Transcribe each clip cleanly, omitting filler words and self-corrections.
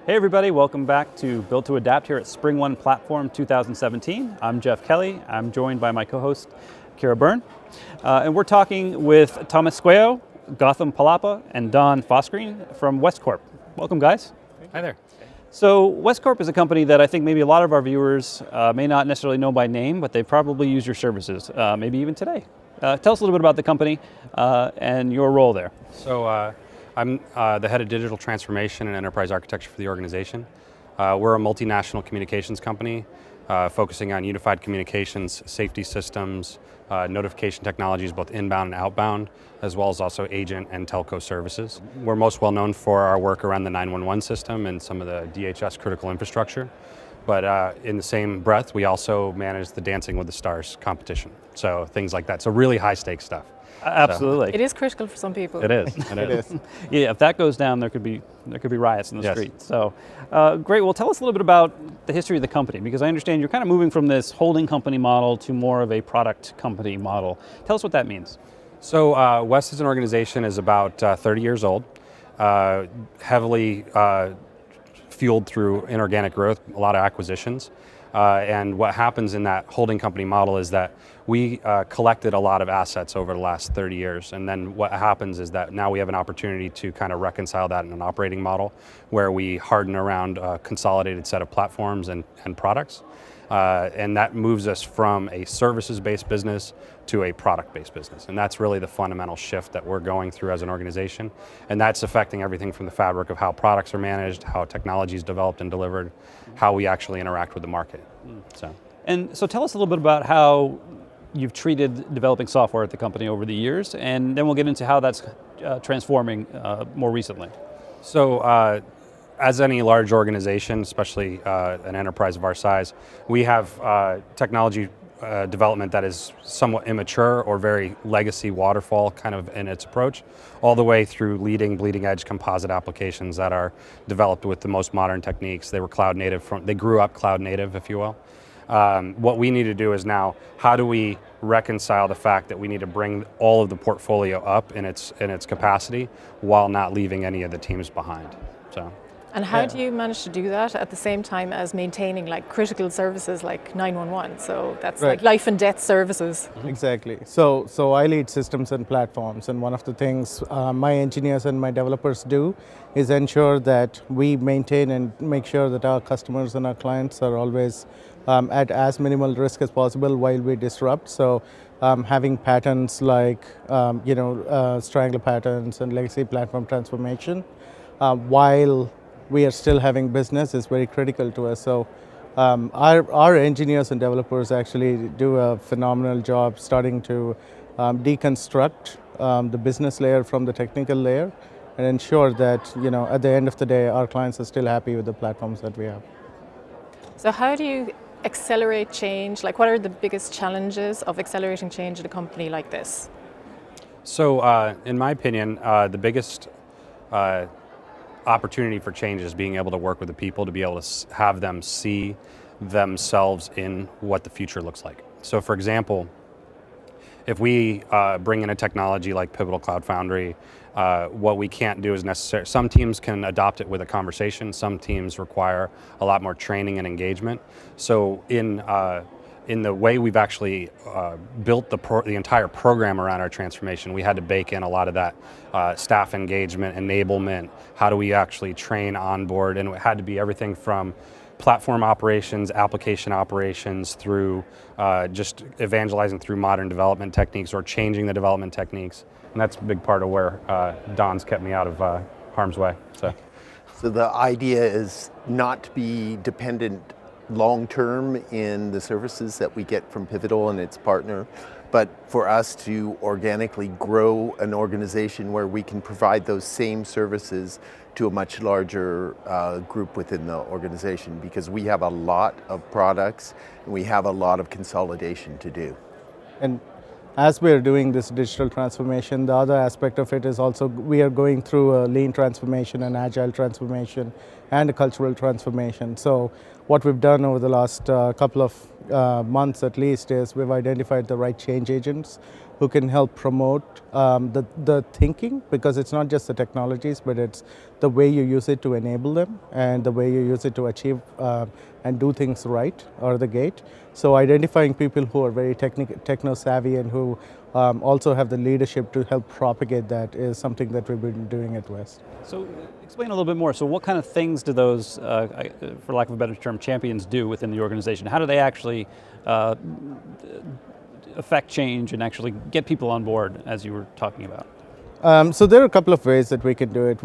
Hey everybody, welcome back to Build to Adapt here at SpringOne Platform 2017. I'm Jeff Kelly. I'm joined by my co-host, Ciara Byrne. And we're talking with Thomas Squeo, Gautham Pallapa, and Don Fossgreen from Corp. Welcome guys. Hi there. So Corp is a company that I think maybe a lot of our viewers may not necessarily know by name, but they've probably used your services, maybe even today. Tell us a little bit about the company and your role there. So I'm the head of digital transformation and enterprise architecture for the organization. We're a multinational communications company focusing on unified communications, safety systems, notification technologies, both inbound and outbound, as well as also agent and telco services. We're most well known for our work around the 911 system and some of the DHS critical infrastructure. But in the same breath, we also manage the Dancing with the Stars competition. So things like that. So really high stakes stuff. Absolutely. It is critical for some people. It is. It is. Yeah, if that goes down, there could be riots in the street. So, great. Well, tell us a little bit about the history of the company, because I understand you're kind of moving from this holding company model to more of a product company model. Tell us what that means. So West as an organization is about 30 years old, heavily fueled through inorganic growth, a lot of acquisitions. And what happens in that holding company model is that we collected a lot of assets over the last 30 years. And then what happens is that now we have an opportunity to kind of reconcile that in an operating model where we harden around a consolidated set of platforms and products. And that moves us from a services-based business to a product-based business. And that's really the fundamental shift that we're going through as an organization. And that's affecting everything from the fabric of how products are managed, how technology is developed and delivered, how we actually interact with the market. So tell us a little bit about how you've treated developing software at the company over the years, and then we'll get into how that's transforming more recently. So as any large organization, especially an enterprise of our size, we have technology development that is somewhat immature or very legacy waterfall kind of in its approach, all the way through bleeding edge composite applications that are developed with the most modern techniques. They were cloud native, they grew up cloud native, if you will. What we need to do is now, how do we reconcile the fact that we need to bring all of the portfolio up in its capacity while not leaving any of the teams behind? And how do you manage to do that at the same time as maintaining like critical services like 911? So that's like life and death services. Exactly. So I lead systems and platforms, and one of the things my engineers and my developers do is ensure that we maintain and make sure that our customers and our clients are always at as minimal risk as possible while we disrupt. So having patterns like strangler patterns and legacy platform transformation while we are still having business is very critical to us. So our engineers and developers actually do a phenomenal job starting to deconstruct the business layer from the technical layer and ensure that, at the end of the day, our clients are still happy with the platforms that we have. So how do you accelerate change? Like, what are the biggest challenges of accelerating change at a company like this? So in my opinion, the biggest opportunity for change is being able to work with the people, to be able to have them see themselves in what the future looks like. So for example, if we bring in a technology like Pivotal Cloud Foundry, what we can't do is necessary. Some teams can adopt it with a conversation. Some teams require a lot more training and engagement. So in the way we've actually built the entire program around our transformation, we had to bake in a lot of that staff engagement, enablement, how do we actually train, onboard, and it had to be everything from platform operations, application operations, through just evangelizing through modern development techniques or changing the development techniques. And that's a big part of where Don's kept me out of harm's way. So the idea is not to be dependent long-term in the services that we get from Pivotal and its partner, but for us to organically grow an organization where we can provide those same services to a much larger group within the organization, because we have a lot of products and we have a lot of consolidation to do. And as we are doing this digital transformation, the other aspect of it is also we are going through a lean transformation, an agile transformation, and a cultural transformation. So what we've done over the last couple of months at least is we've identified the right change agents who can help promote the thinking, because it's not just the technologies, but it's the way you use it to enable them and the way you use it to achieve and do things right out of the gate. So identifying people who are very techno-savvy and who also have the leadership to help propagate that is something that we've been doing at West. So explain a little bit more. So what kind of things do those, for lack of a better term, champions do within the organization? How do they actually affect change and actually get people on board, as you were talking about? So there are a couple of ways that we can do it.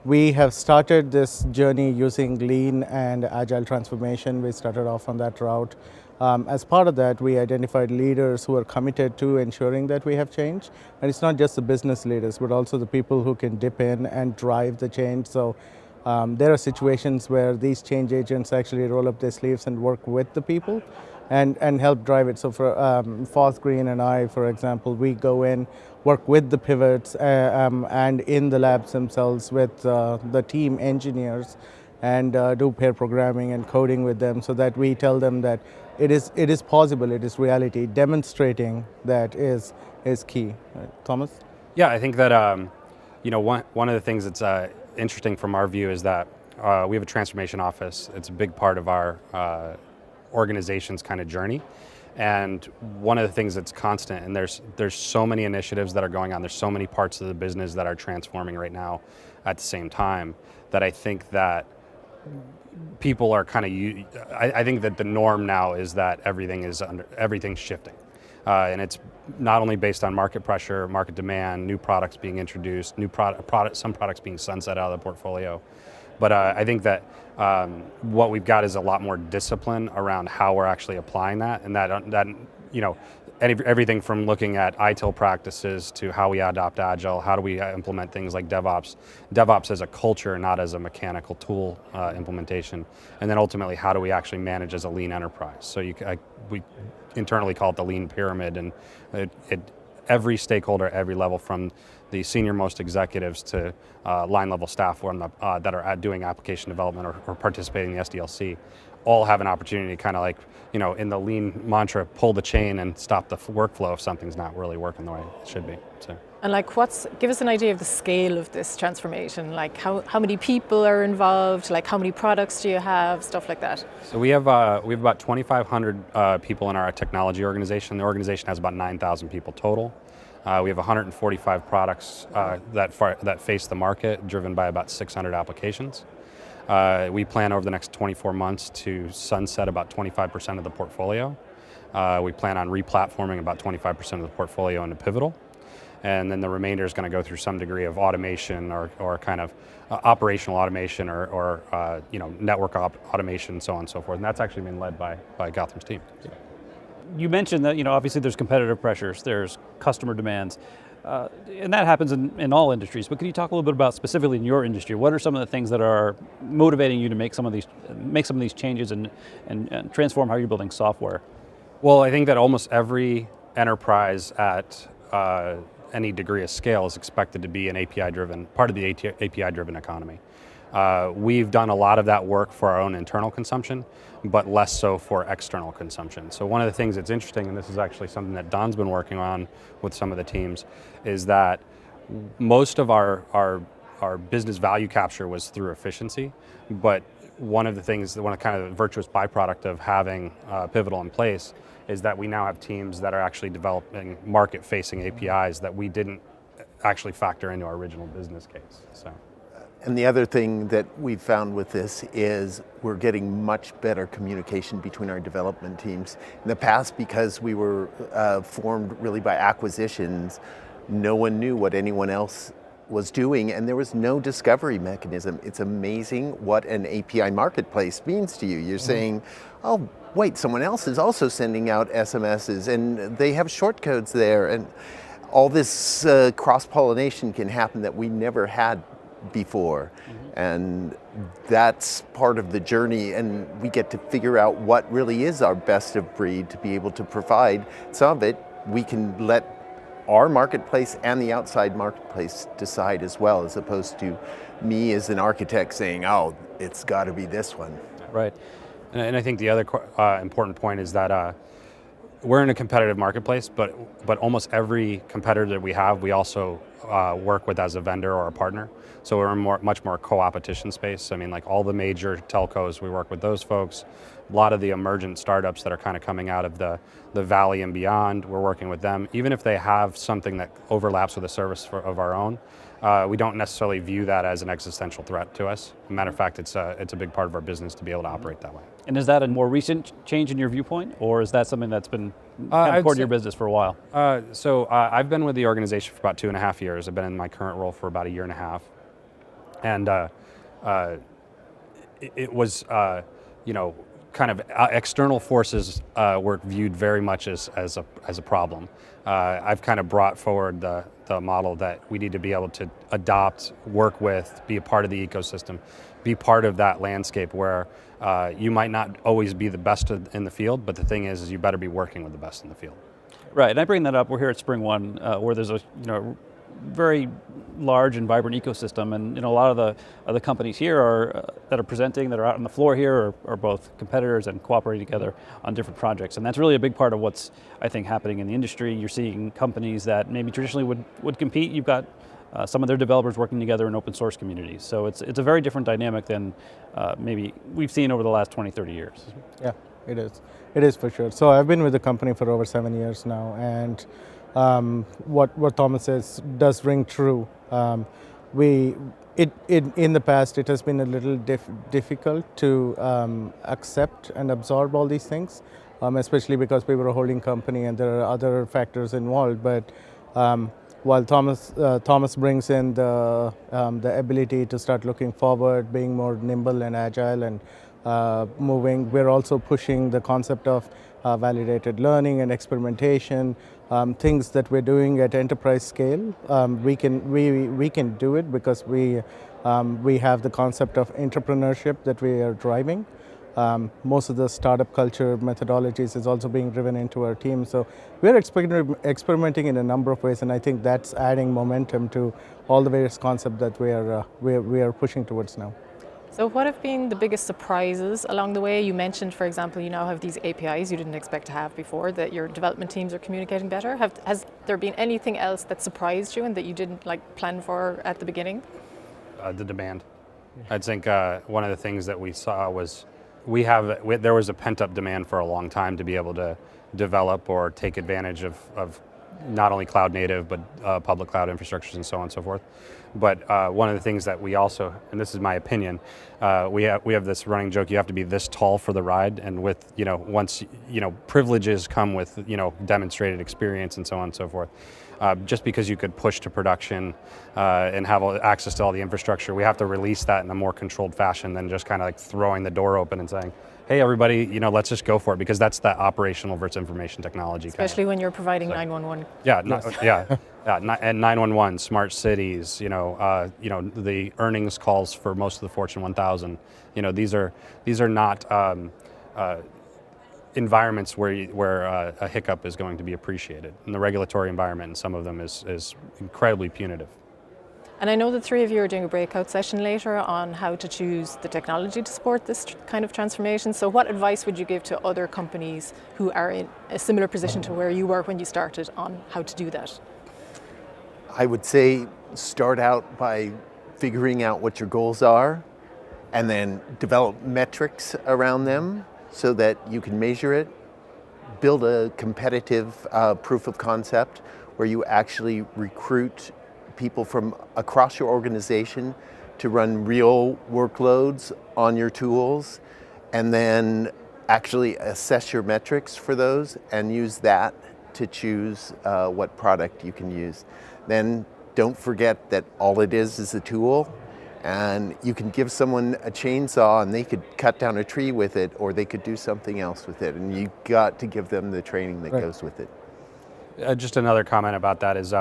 We have started this journey using lean and agile transformation. We started off on that route. As part of that, we identified leaders who are committed to ensuring that we have change. And it's not just the business leaders, but also the people who can dip in and drive the change. So there are situations where these change agents actually roll up their sleeves and work with the people and help drive it. So for Fossgreen and I, for example, we go in, work with the pivots and in the labs themselves with the team engineers and do pair programming and coding with them, so that we tell them that it is possible, it is reality. Demonstrating that is key. Thomas? Yeah, I think that one of the things that's interesting from our view is that we have a transformation office. It's a big part of our organization's kind of journey. And one of the things that's constant, and there's so many initiatives that are going on, there's so many parts of the business that are transforming right now at the same time, that I think that people are kind of, I think that the norm now is that everything's shifting. And it's not only based on market pressure, market demand, new products being introduced, some products being sunset out of the portfolio. But I think that what we've got is a lot more discipline around how we're actually applying that, and that everything from looking at ITIL practices to how we adopt Agile, how do we implement things like DevOps. DevOps as a culture, not as a mechanical tool implementation, and then ultimately how do we actually manage as a lean enterprise. So we internally call it the lean pyramid, and every stakeholder, every level, from the senior most executives to line level staff that are doing application development or participating in the SDLC, all have an opportunity to kind of in the lean mantra, pull the chain and stop the workflow if something's not really working the way it should be. So. And give us an idea of the scale of this transformation, like how many people are involved, like how many products do you have, stuff like that? So we have about 2,500 people in our technology organization. The organization has about 9,000 people total. We have 145 products that face the market, driven by about 600 applications. We plan over the next 24 months to sunset about 25% of the portfolio. We plan on replatforming about 25% of the portfolio into Pivotal. And then the remainder is going to go through some degree of automation or kind of operational automation or network automation, so on and so forth. And that's actually been led by Gautham's team. You mentioned that obviously there's competitive pressures, there's customer demands, and that happens in all industries. But can you talk a little bit about specifically in your industry? What are some of the things that are motivating you to make some of these changes and transform how you're building software? Well, I think that almost every enterprise at any degree of scale is expected to be an API-driven, part of the API-driven economy. We've done a lot of that work for our own internal consumption, but less so for external consumption. So one of the things that's interesting, and this is actually something that Don's been working on with some of the teams, is that most of our business value capture was through efficiency, but one of the kind of virtuous byproduct of having Pivotal in place is that we now have teams that are actually developing market-facing APIs that we didn't actually factor into our original business case. So. And the other thing that we've found with this is we're getting much better communication between our development teams. In the past, because we were formed really by acquisitions, no one knew what anyone else was doing, and there was no discovery mechanism. It's amazing what an API marketplace means to you. You're saying, oh, wait, someone else is also sending out SMSs, and they have shortcodes there, and all this cross-pollination can happen that we never had before. And that's part of the journey, and we get to figure out what really is our best of breed to be able to provide. Some of it we can let our marketplace and the outside marketplace decide as well, as opposed to me as an architect saying, oh, it's got to be this one. Right. And I think the other important point is that we're in a competitive marketplace, but almost every competitor that we have, we also work with as a vendor or a partner. So we're in much more co-opetition space. I mean, like all the major telcos, we work with those folks. A lot of the emergent startups that are kind of coming out of the valley and beyond, we're working with them. Even if they have something that overlaps with a service of our own, we don't necessarily view that as an existential threat to us. As a matter of fact, it's a big part of our business to be able to operate that way. And is that a more recent change in your viewpoint, or is that something that's been kind of core to your business for a while? So I've been with the organization for about 2.5 years. I've been in my current role for about 1.5 years. And it was, kind of external forces were viewed very much as a problem. I've kind of brought forward the model that we need to be able to adopt, work with, be a part of the ecosystem, be part of that landscape where you might not always be the best in the field, but the thing is you better be working with the best in the field. Right, and I bring that up. We're here at SpringOne, where there's a very large and vibrant ecosystem, and a lot of the companies here that are presenting, that are out on the floor here, are both competitors and cooperating together on different projects, and that's really a big part of what's, I think, happening in the industry. You're seeing companies that maybe traditionally would compete. You've got some of their developers working together in open source communities, so it's a very different dynamic than maybe we've seen over the last 20, 30 years. Yeah, it is. It is for sure. So I've been with the company for over 7 years now, and what Thomas says does ring true. In the past, it has been a little difficult to accept and absorb all these things, especially because we were a holding company and there are other factors involved. But while Thomas brings in the ability to start looking forward, being more nimble and agile and moving, we're also pushing the concept of validated learning and experimentation, things that we're doing at enterprise scale. We can do it because we have the concept of entrepreneurship that we are driving. Most of the startup culture methodologies is also being driven into our team. So we're experimenting in a number of ways, and I think that's adding momentum to all the various concepts that we are pushing towards now. So what have been the biggest surprises along the way? You mentioned, for example, you now have these APIs you didn't expect to have before, that your development teams are communicating better. Has there been anything else that surprised you and that you didn't plan for at the beginning? The demand. I think one of the things that we saw was there was a pent-up demand for a long time to be able to develop or take advantage of not only cloud native, but public cloud infrastructures and so on and so forth. But one of the things that we also, and this is my opinion, we have this running joke: you have to be this tall for the ride, and with once privileges come with demonstrated experience and so on and so forth. Just because you could push to production and have access to all the infrastructure, we have to release that in a more controlled fashion than just kind of like throwing the door open and saying, hey everybody, let's just go for it, because that's that operational versus information technology. Especially when you're providing 911. Yeah, and 911, smart cities, the earnings calls for most of the Fortune 1000. These are not environments where a hiccup is going to be appreciated. And the regulatory environment in some of them is incredibly punitive. And I know the three of you are doing a breakout session later on how to choose the technology to support this kind of transformation. So what advice would you give to other companies who are in a similar position to where you were when you started on how to do that? I would say start out by figuring out what your goals are and then develop metrics around them so that you can measure it. Build a competitive proof of concept where you actually recruit people from across your organization to run real workloads on your tools, and then actually assess your metrics for those and use that to choose what product you can use. Then don't forget that all it is a tool, and you can give someone a chainsaw and they could cut down a tree with it, or they could do something else with it, and you got to give them the training that goes with it. Just another comment about that is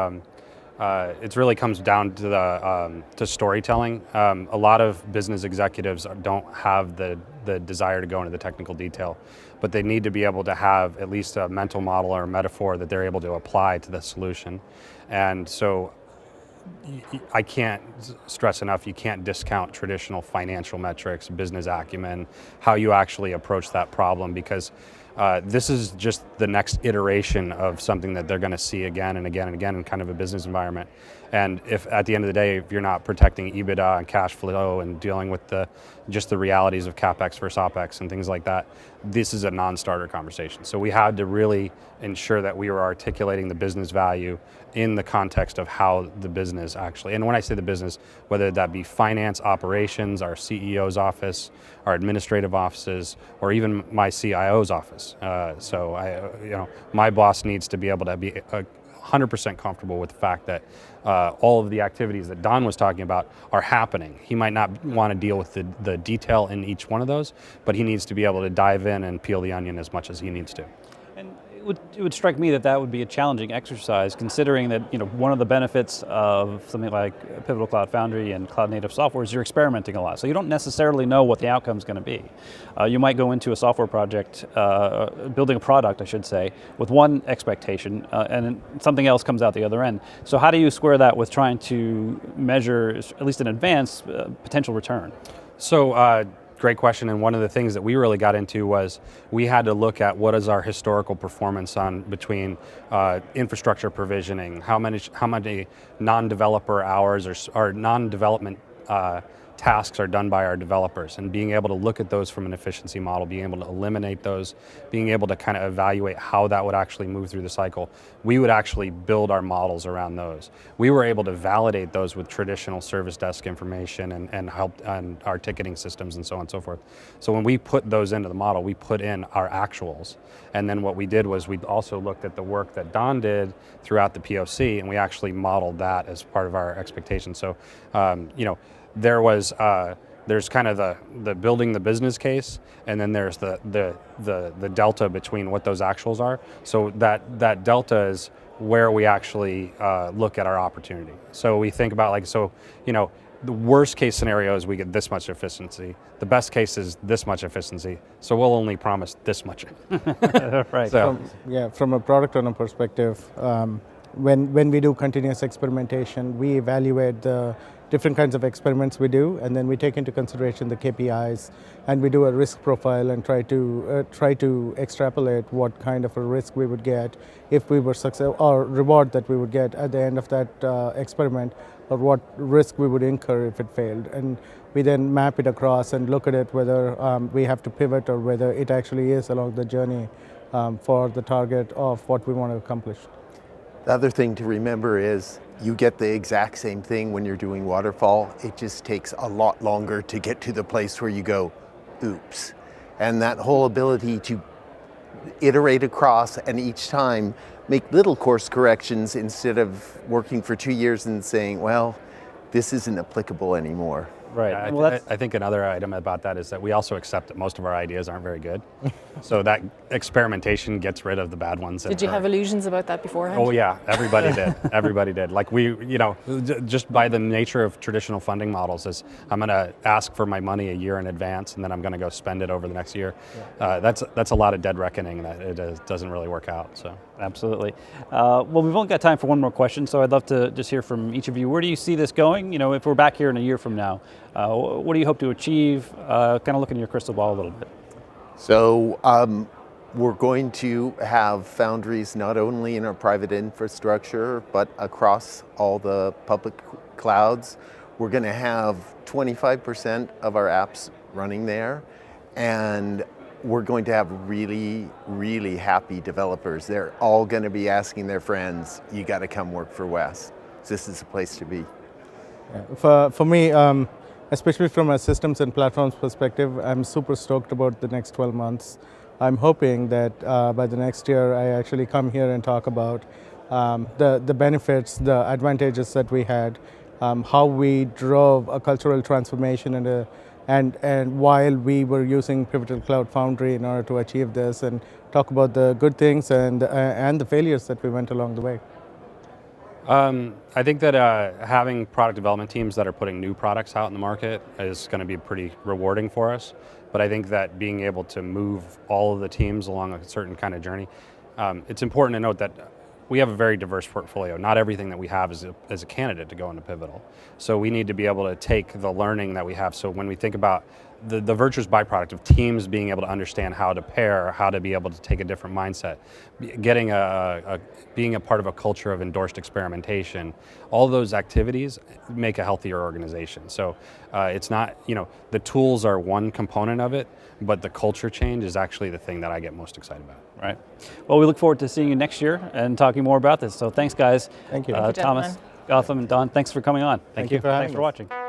it really comes down to to storytelling. A lot of business executives don't have the desire to go into the technical detail, but they need to be able to have at least a mental model or a metaphor that they're able to apply to the solution. And so I can't stress enough, you can't discount traditional financial metrics, business acumen, how you actually approach that problem, because This is just the next iteration of something that they're going to see again and again and again in kind of a business environment. And if at the end of the day, if you're not protecting EBITDA and cash flow and dealing with just the realities of CapEx versus OpEx and things like that, this is a non-starter conversation. So we had to really ensure that we were articulating the business value in the context of how the business actually, and when I say the business, whether that be finance, operations, our CEO's office, our administrative offices, or even my CIO's office. My boss needs to be able to be 100% comfortable with the fact that all of the activities that Don was talking about are happening. He might not want to deal with the detail in each one of those, but he needs to be able to dive in and peel the onion as much as he needs to. And it would strike me that would be a challenging exercise, considering that one of the benefits of something like Pivotal Cloud Foundry and cloud native software is you're experimenting a lot. So you don't necessarily know what the outcome is going to be. You might go into a software project, building a product, I should say, with one expectation, and something else comes out the other end. So how do you square that with trying to measure, at least in advance, potential return? So. Great question, and one of the things that we really got into was we had to look at what is our historical performance on between infrastructure provisioning, how many non-developer hours or non-development tasks are done by our developers, and being able to look at those from an efficiency model, being able to eliminate those, being able to kind of evaluate how that would actually move through the cycle. We would actually build our models around those. We were able to validate those with traditional service desk information and help on our ticketing systems and so on and so forth. So when we put those into the model, we put in our actuals. And then what we did was we also looked at the work that Don did throughout the POC, and we actually modeled that as part of our expectations. So, there's kind of the building the business case, and then there's the delta between what those actuals are. So that delta is where we actually look at our opportunity. So we think about the worst case scenario is we get this much efficiency. The best case is this much efficiency. So we'll only promise this much. Right. So, from a product owner perspective, when we do continuous experimentation, we evaluate the different kinds of experiments we do, and then we take into consideration the KPIs, and we do a risk profile and try to extrapolate what kind of a risk we would get if we were successful, or reward that we would get at the end of that experiment, or what risk we would incur if it failed. And we then map it across and look at it whether we have to pivot or whether it actually is along the journey for the target of what we want to accomplish. The other thing to remember is you get the exact same thing when you're doing Waterfall. It just takes a lot longer to get to the place where you go, oops. And that whole ability to iterate across and each time make little course corrections instead of working for 2 years and saying, well, this isn't applicable anymore. Right. I think another item about that is that we also accept that most of our ideas aren't very good. So that experimentation gets rid of the bad ones. Did you have illusions about that beforehand? Oh yeah, everybody did. Everybody did. Like just by the nature of traditional funding models is I'm going to ask for my money a year in advance and then I'm going to go spend it over the next year. Yeah. That's a lot of dead reckoning that it doesn't really work out. So absolutely. Well, we've only got time for one more question, so I'd love to just hear from each of you. Where do you see this going? If we're back here in a year from now, what do you hope to achieve? Kind of look in your crystal ball a little bit. So we're going to have foundries not only in our private infrastructure, but across all the public clouds. We're going to have 25% of our apps running there, and we're going to have really, really happy developers. They're all going to be asking their friends, you got to come work for Wes. This is the place to be. Yeah. For me, especially from a systems and platforms perspective, I'm super stoked about the next 12 months. I'm hoping that by the next year, I actually come here and talk about the benefits, the advantages that we had, how we drove a cultural transformation and while we were using Pivotal Cloud Foundry in order to achieve this, and talk about the good things and the failures that we went along the way. I think that having product development teams that are putting new products out in the market is going to be pretty rewarding for us. But I think that being able to move all of the teams along a certain kind of journey, it's important to note that we have a very diverse portfolio. Not everything that we have is a candidate to go into Pivotal. So we need to be able to take the learning that we have. So when we think about the virtuous byproduct of teams being able to understand how to pair, how to be able to take a different mindset, getting being a part of a culture of endorsed experimentation, all those activities make a healthier organization. So it's not, the tools are one component of it, but the culture change is actually the thing that I get most excited about. Right. Well, we look forward to seeing you next year and talking more about this. So thanks, guys. Thank you. Thank you, Thomas, gentlemen. Gautham, and Don, thanks for coming on. Thank you for having Thanks for us. watching.